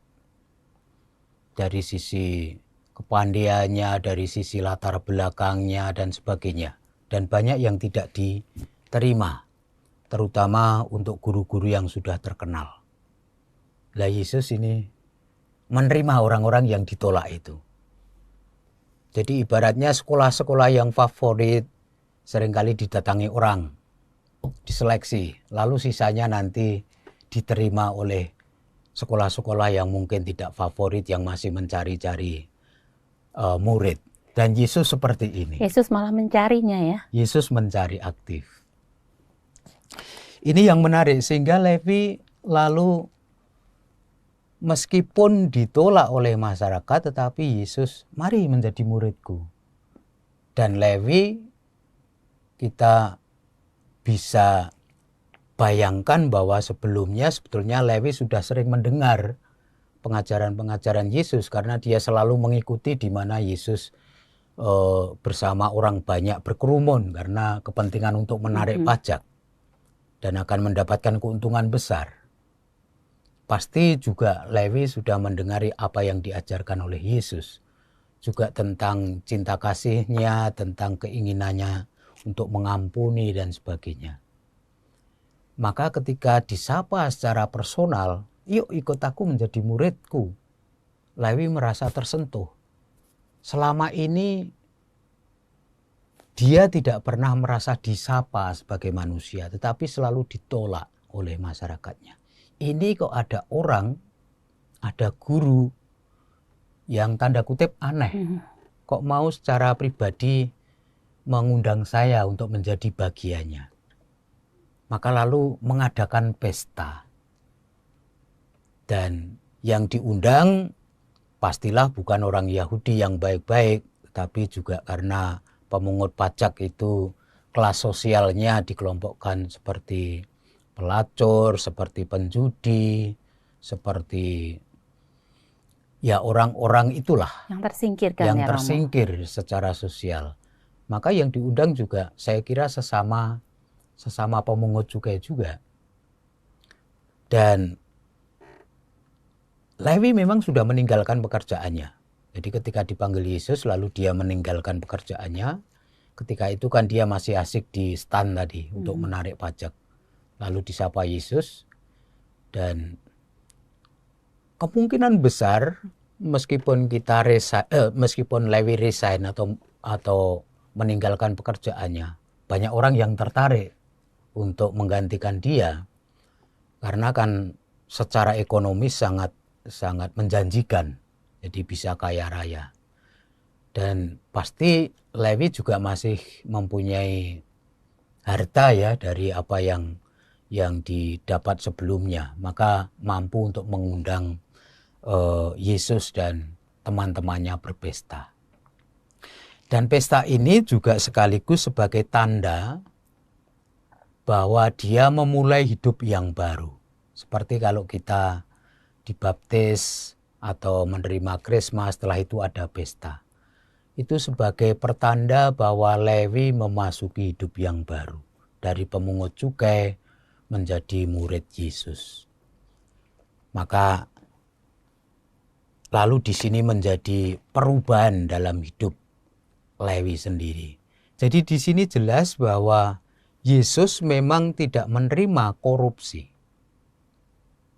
Dari sisi kepandaiannya, dari sisi latar belakangnya, dan sebagainya. Dan banyak yang tidak diterima, terutama untuk guru-guru yang sudah terkenal. Lah Yesus ini menerima orang-orang yang ditolak itu. Jadi ibaratnya sekolah-sekolah yang favorit, seringkali didatangi orang, diseleksi, lalu sisanya nanti diterima oleh sekolah-sekolah yang mungkin tidak favorit, yang masih mencari-cari murid. Dan Yesus seperti ini. Yesus malah mencarinya ya. Yesus mencari aktif. Ini yang menarik, sehingga Lewi lalu meskipun ditolak oleh masyarakat, tetapi Yesus, mari menjadi muridku. Dan Lewi, kita bisa bayangkan bahwa sebelumnya sebetulnya Lewi sudah sering mendengar pengajaran-pengajaran Yesus karena dia selalu mengikuti di mana Yesus bersama orang banyak berkerumun karena kepentingan untuk menarik pajak dan akan mendapatkan keuntungan besar. Pasti juga Lewi sudah mendengari apa yang diajarkan oleh Yesus, juga tentang cinta kasihnya, tentang keinginannya untuk mengampuni dan sebagainya. Maka ketika disapa secara personal, yuk ikut aku menjadi muridku, Lewi merasa tersentuh. Selama ini dia tidak pernah merasa disapa sebagai manusia, tetapi selalu ditolak oleh masyarakatnya. Ini kok ada orang, ada guru yang tanda kutip aneh, kok mau secara pribadi mengundang saya untuk menjadi bagiannya. Maka lalu mengadakan pesta. Dan yang diundang pastilah bukan orang Yahudi yang baik-baik, tapi juga karena pemungut pajak itu kelas sosialnya dikelompokkan seperti pelacur, seperti penjudi, seperti ya orang-orang itulah Yang tersingkirkan yang ya Romo. tersingkir secara sosial. Maka yang diundang juga saya kira sesama pemungut cukai juga. Dan Lewi memang sudah meninggalkan pekerjaannya. Jadi ketika dipanggil Yesus lalu dia meninggalkan pekerjaannya. Ketika itu kan dia masih asik di stand tadi untuk menarik pajak. Lalu disapa Yesus dan kemungkinan besar meskipun Lewi resign atau meninggalkan pekerjaannya, banyak orang yang tertarik untuk menggantikan dia karena kan secara ekonomis sangat menjanjikan, jadi bisa kaya raya. Dan pasti Lewi juga masih mempunyai harta ya dari apa yang didapat sebelumnya, maka mampu untuk mengundang Yesus dan teman-temannya berpesta. Dan pesta ini juga sekaligus sebagai tanda bahwa dia memulai hidup yang baru. Seperti kalau kita dibaptis atau menerima krisma, setelah itu ada pesta. Itu sebagai pertanda bahwa Lewi memasuki hidup yang baru. Dari pemungut cukai menjadi murid Yesus. Maka lalu di sini menjadi perubahan dalam hidup Lewi sendiri. Jadi di sini jelas bahwa Yesus memang tidak menerima korupsi.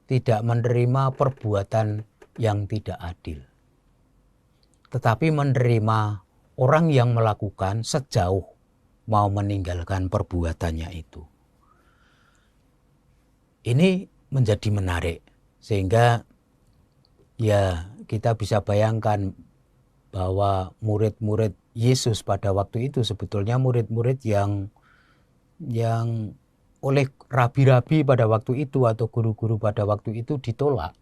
Tidak menerima perbuatan yang tidak adil. Tetapi menerima orang yang melakukan sejauh mau meninggalkan perbuatannya itu. Ini menjadi menarik sehingga ya kita bisa bayangkan bahwa murid-murid Yesus pada waktu itu sebetulnya murid-murid yang oleh rabi-rabi pada waktu itu atau guru-guru pada waktu itu ditolak.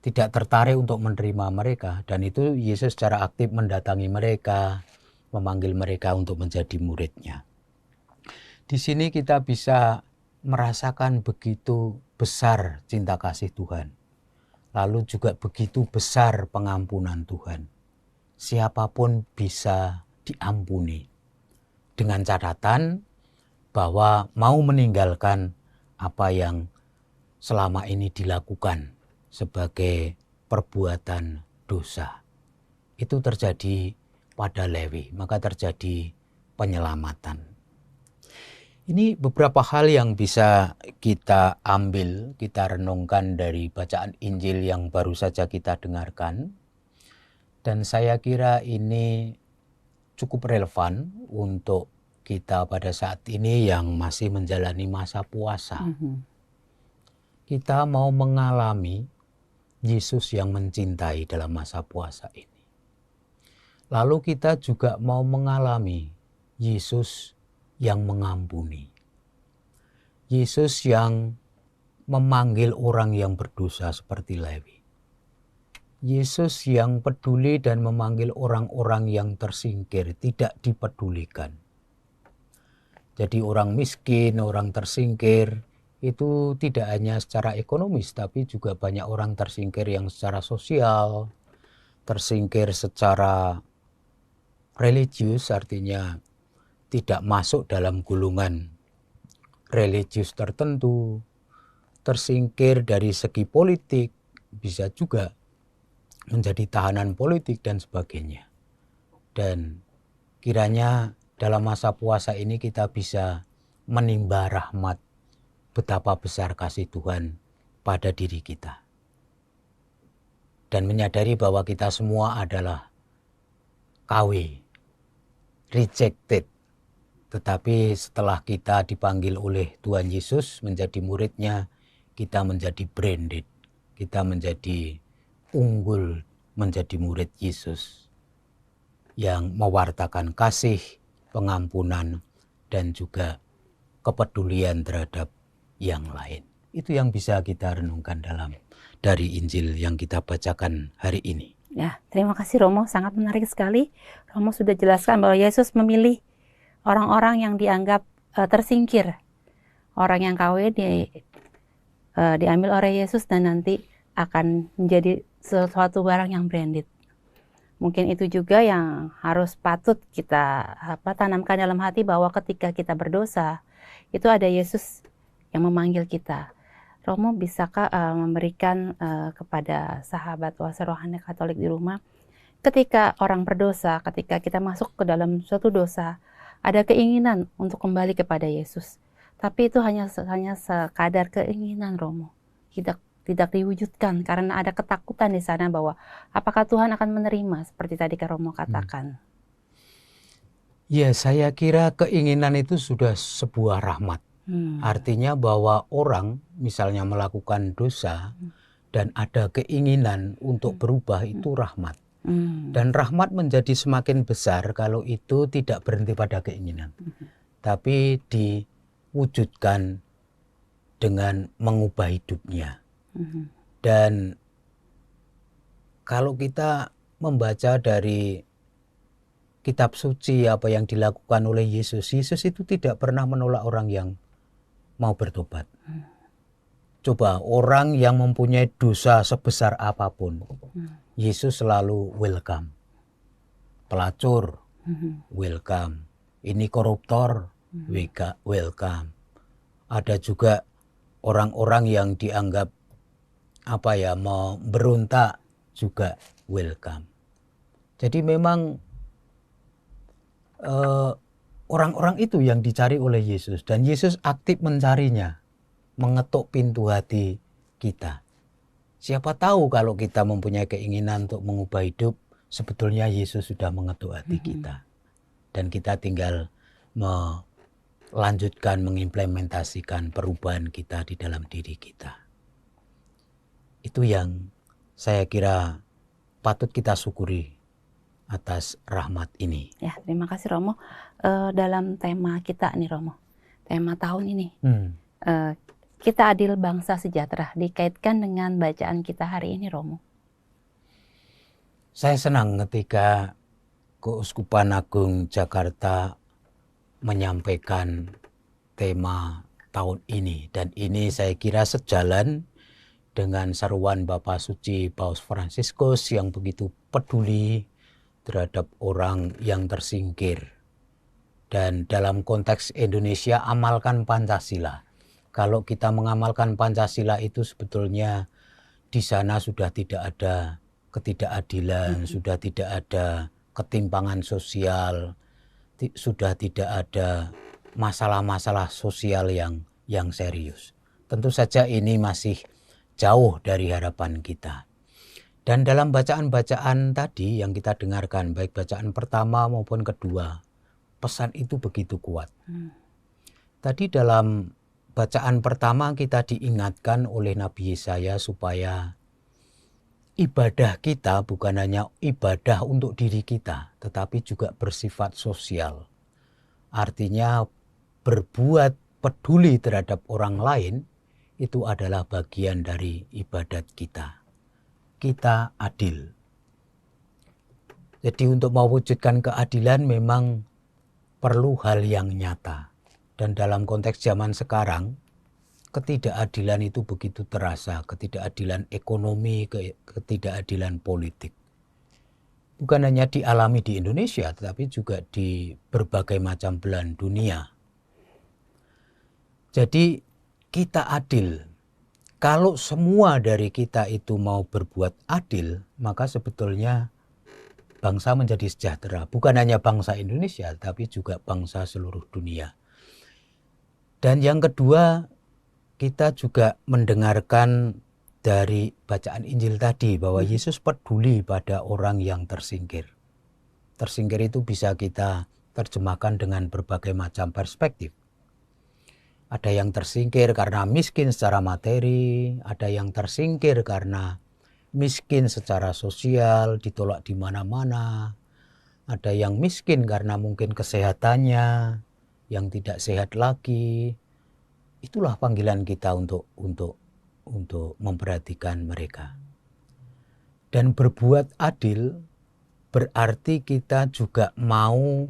Tidak tertarik untuk menerima mereka, dan itu Yesus secara aktif mendatangi mereka, memanggil mereka untuk menjadi muridnya. Di sini kita bisa merasakan begitu besar cinta kasih Tuhan. Lalu juga begitu besar pengampunan Tuhan. Siapapun bisa diampuni. Dengan catatan bahwa mau meninggalkan apa yang selama ini dilakukan sebagai perbuatan dosa. Itu terjadi pada Lewi, maka terjadi penyelamatan. Ini beberapa hal yang bisa kita ambil, kita renungkan dari bacaan Injil yang baru saja kita dengarkan. Dan saya kira ini cukup relevan untuk kita pada saat ini yang masih menjalani masa puasa. Kita mau mengalami Yesus yang mencintai dalam masa puasa ini. Lalu kita juga mau mengalami Yesus yang mengampuni. Yesus yang memanggil orang yang berdosa seperti Lewi. Yesus yang peduli dan memanggil orang-orang yang tersingkir, tidak dipedulikan. Jadi orang miskin, orang tersingkir, itu tidak hanya secara ekonomis, tapi juga banyak orang tersingkir yang secara sosial, tersingkir secara religius, artinya tidak masuk dalam golongan religius tertentu, tersingkir dari segi politik, bisa juga menjadi tahanan politik dan sebagainya. Dan kiranya dalam masa puasa ini kita bisa menimba rahmat betapa besar kasih Tuhan pada diri kita. Dan menyadari bahwa kita semua adalah KW, rejected. Tetapi setelah kita dipanggil oleh Tuhan Yesus menjadi muridnya, kita menjadi branded, kita menjadi unggul, menjadi murid Yesus yang mewartakan kasih, pengampunan, dan juga kepedulian terhadap yang lain. Itu yang bisa kita renungkan dari Injil yang kita bacakan hari ini. Ya, terima kasih Romo, sangat menarik sekali. Romo sudah jelaskan bahwa Yesus memilih orang-orang yang dianggap tersingkir. Orang yang KW diambil oleh Yesus dan nanti akan menjadi sesuatu barang yang branded. Mungkin itu juga yang harus patut kita tanamkan dalam hati, bahwa ketika kita berdosa, itu ada Yesus yang memanggil kita. Romo, bisakah memberikan kepada sahabat Oase Rohani Katolik di rumah, ketika orang berdosa, ketika kita masuk ke dalam suatu dosa, ada keinginan untuk kembali kepada Yesus. Tapi itu hanya sekadar keinginan, Romo. Tidak diwujudkan karena ada ketakutan di sana bahwa apakah Tuhan akan menerima, seperti tadi Kak Romo katakan. Ya, saya kira keinginan itu sudah sebuah rahmat. Artinya bahwa orang misalnya melakukan dosa dan ada keinginan untuk berubah, itu rahmat. Dan rahmat menjadi semakin besar kalau itu tidak berhenti pada keinginan, tapi diwujudkan dengan mengubah hidupnya. Dan kalau kita membaca dari kitab suci apa yang dilakukan oleh Yesus, Yesus itu tidak pernah menolak orang yang mau bertobat. Coba orang yang mempunyai dosa sebesar apapun, Yesus selalu welcome. Pelacur, welcome. Ini koruptor, welcome. Ada juga orang-orang yang dianggap mau berontak, juga welcome. Jadi memang orang-orang itu yang dicari oleh Yesus, dan Yesus aktif mencarinya, mengetuk pintu hati kita. Siapa tahu kalau kita mempunyai keinginan untuk mengubah hidup, sebetulnya Yesus sudah mengetuk hati kita. Dan kita tinggal melanjutkan, mengimplementasikan perubahan kita di dalam diri kita. Itu yang saya kira patut kita syukuri atas rahmat ini. Ya, terima kasih Romo. Dalam tema kita nih Romo, tema tahun ini, kita adil bangsa sejahtera, dikaitkan dengan bacaan kita hari ini Romo. Saya senang ketika Keuskupan Agung Jakarta menyampaikan tema tahun ini, dan ini saya kira sejalan dengan seruan Bapak Suci Paus Fransiskus yang begitu peduli terhadap orang yang tersingkir. Dan dalam konteks Indonesia, amalkan Pancasila. Kalau kita mengamalkan Pancasila itu sebetulnya di sana sudah tidak ada ketidakadilan, sudah tidak ada ketimpangan sosial, sudah tidak ada masalah-masalah sosial yang serius. Tentu saja ini masih jauh dari harapan kita. Dan dalam bacaan-bacaan tadi yang kita dengarkan, baik bacaan pertama maupun kedua, pesan itu begitu kuat. Tadi dalam bacaan pertama kita diingatkan oleh Nabi Yesaya supaya ibadah kita bukan hanya ibadah untuk diri kita, tetapi juga bersifat sosial. Artinya berbuat peduli terhadap orang lain itu adalah bagian dari ibadat kita. Kita adil. Jadi untuk mewujudkan keadilan memang perlu hal yang nyata. Dan dalam konteks zaman sekarang, ketidakadilan itu begitu terasa. Ketidakadilan ekonomi, ketidakadilan politik. Bukan hanya dialami di Indonesia, tetapi juga di berbagai macam belahan dunia. Jadi kita adil. Kalau semua dari kita itu mau berbuat adil, maka sebetulnya bangsa menjadi sejahtera. Bukan hanya bangsa Indonesia, tapi juga bangsa seluruh dunia. Dan yang kedua, kita juga mendengarkan dari bacaan Injil tadi bahwa Yesus peduli pada orang yang tersingkir. Tersingkir itu bisa kita terjemahkan dengan berbagai macam perspektif. Ada yang tersingkir karena miskin secara materi, ada yang tersingkir karena miskin secara sosial, ditolak di mana-mana. Ada yang miskin karena mungkin kesehatannya yang tidak sehat lagi. Itulah panggilan kita untuk memperhatikan mereka. Dan berbuat adil berarti kita juga mau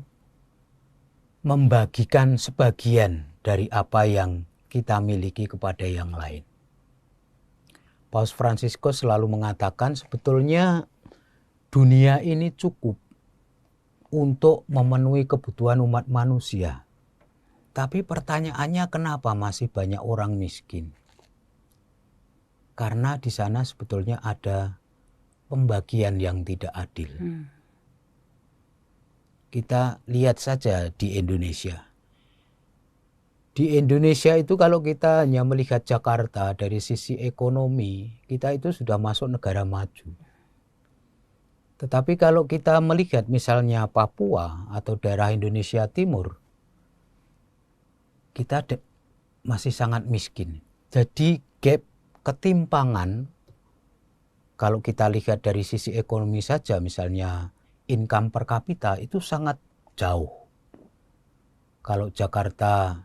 membagikan sebagian dari apa yang kita miliki kepada yang lain. Paus Fransiskus selalu mengatakan sebetulnya dunia ini cukup untuk memenuhi kebutuhan umat manusia. Tapi pertanyaannya kenapa masih banyak orang miskin? Karena di sana sebetulnya ada pembagian yang tidak adil. Kita lihat saja di Indonesia. Di Indonesia itu kalau kita hanya melihat Jakarta dari sisi ekonomi, kita itu sudah masuk negara maju. Tetapi kalau kita melihat misalnya Papua atau daerah Indonesia Timur, kita masih sangat miskin. Jadi gap ketimpangan, kalau kita lihat dari sisi ekonomi saja, misalnya income per kapita itu sangat jauh. Kalau Jakarta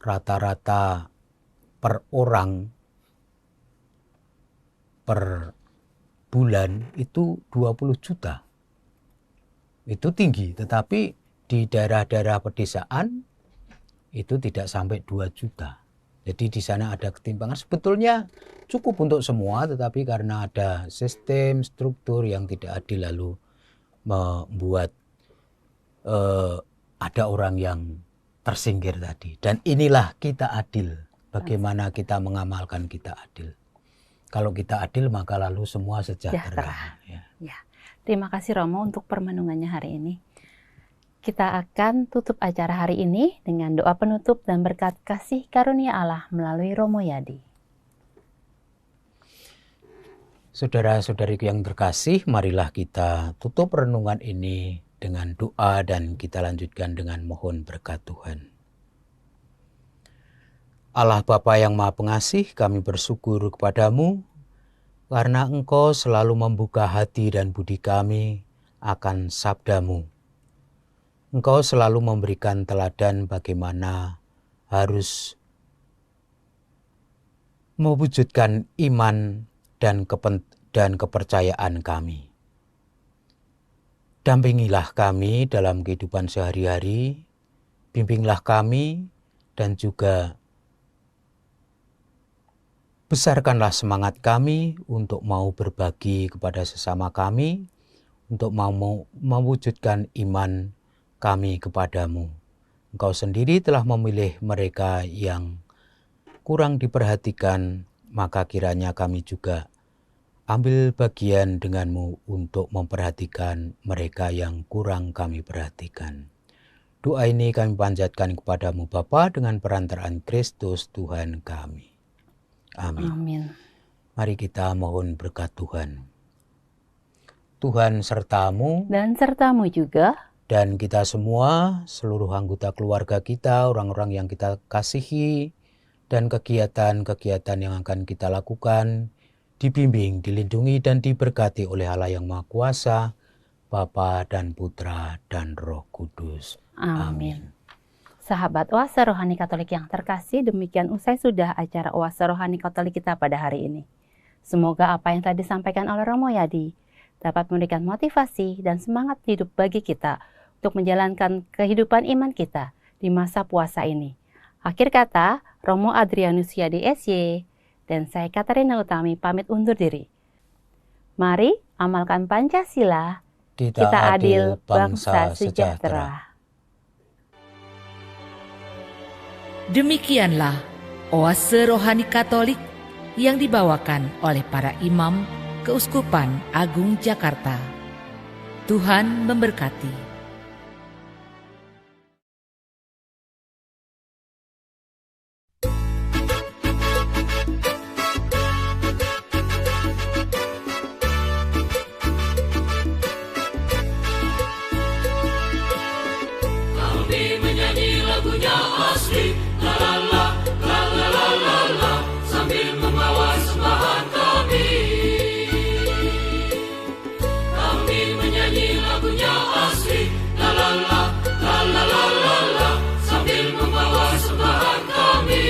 rata-rata per orang per bulan itu 20 juta. Itu tinggi, tetapi di daerah-daerah pedesaan itu tidak sampai 2 juta. Jadi di sana ada ketimpangan. Sebetulnya cukup untuk semua, tetapi karena ada sistem, struktur yang tidak adil lalu membuat ada orang yang tersingkir tadi. Dan inilah kita adil. Bagaimana kita mengamalkan kita adil. Kalau kita adil maka lalu semua sejahtera. Ya. Terima kasih Romo untuk permenungannya hari ini. Kita akan tutup acara hari ini dengan doa penutup dan berkat kasih karunia Allah melalui Romo Yadi. Saudara-saudariku yang terkasih, marilah kita tutup renungan ini dengan doa dan kita lanjutkan dengan mohon berkat Tuhan. Allah Bapa yang Maha Pengasih, kami bersyukur kepadamu karena Engkau selalu membuka hati dan budi kami akan sabdamu. Engkau selalu memberikan teladan bagaimana harus mewujudkan iman dan kepercayaan kami. Dampingilah kami dalam kehidupan sehari-hari, bimbinglah kami dan juga besarkanlah semangat kami untuk mau berbagi kepada sesama kami, untuk mau mewujudkan iman kami kepadamu. Engkau sendiri telah memilih mereka yang kurang diperhatikan, maka kiranya kami juga ambil bagian denganmu untuk memperhatikan mereka yang kurang kami perhatikan. Doa ini kami panjatkan kepadamu Bapa dengan perantaraan Kristus Tuhan kami. Amin. Amin. Mari kita mohon berkat Tuhan. Tuhan sertamu Dan sertamu juga. Dan kita semua, seluruh anggota keluarga kita, orang-orang yang kita kasihi, dan kegiatan-kegiatan yang akan kita lakukan, dibimbing, dilindungi, dan diberkati oleh Allah yang Maha Kuasa, Bapa dan Putra dan Roh Kudus. Amin. Sahabat Oase Rohani Katolik yang terkasih, demikian usai sudah acara Oase Rohani Katolik kita pada hari ini. Semoga apa yang tadi disampaikan oleh Romo Yadi dapat memberikan motivasi dan semangat hidup bagi kita untuk menjalankan kehidupan iman kita di masa puasa ini. Akhir kata, Romo Adrianus Yadi SY dan saya Katarina Utami pamit undur diri. Mari amalkan Pancasila, kita adil, bangsa sejahtera. Demikianlah Oase Rohani Katolik yang dibawakan oleh para imam Keuskupan Agung Jakarta. Tuhan memberkati. Kami menyanyi lagunya asli, la la la, la la la la la, sambil membawa sembahan kami. Kami menyanyi lagunya asli, la la la, la la la la la, sambil membawa sembahan kami.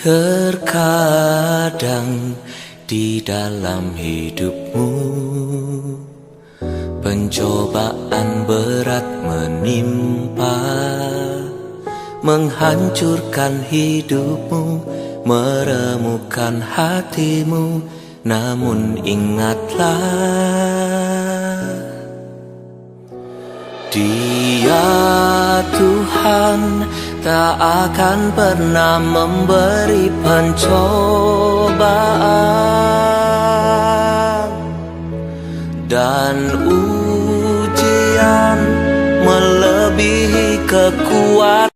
Terkadang di dalam hidupmu pencobaan berat menimpa, menghancurkan hidupmu, meremukkan hatimu. Namun ingatlah, Dia Tuhan tak akan pernah memberi pencobaan dan ujian melebihi kekuatan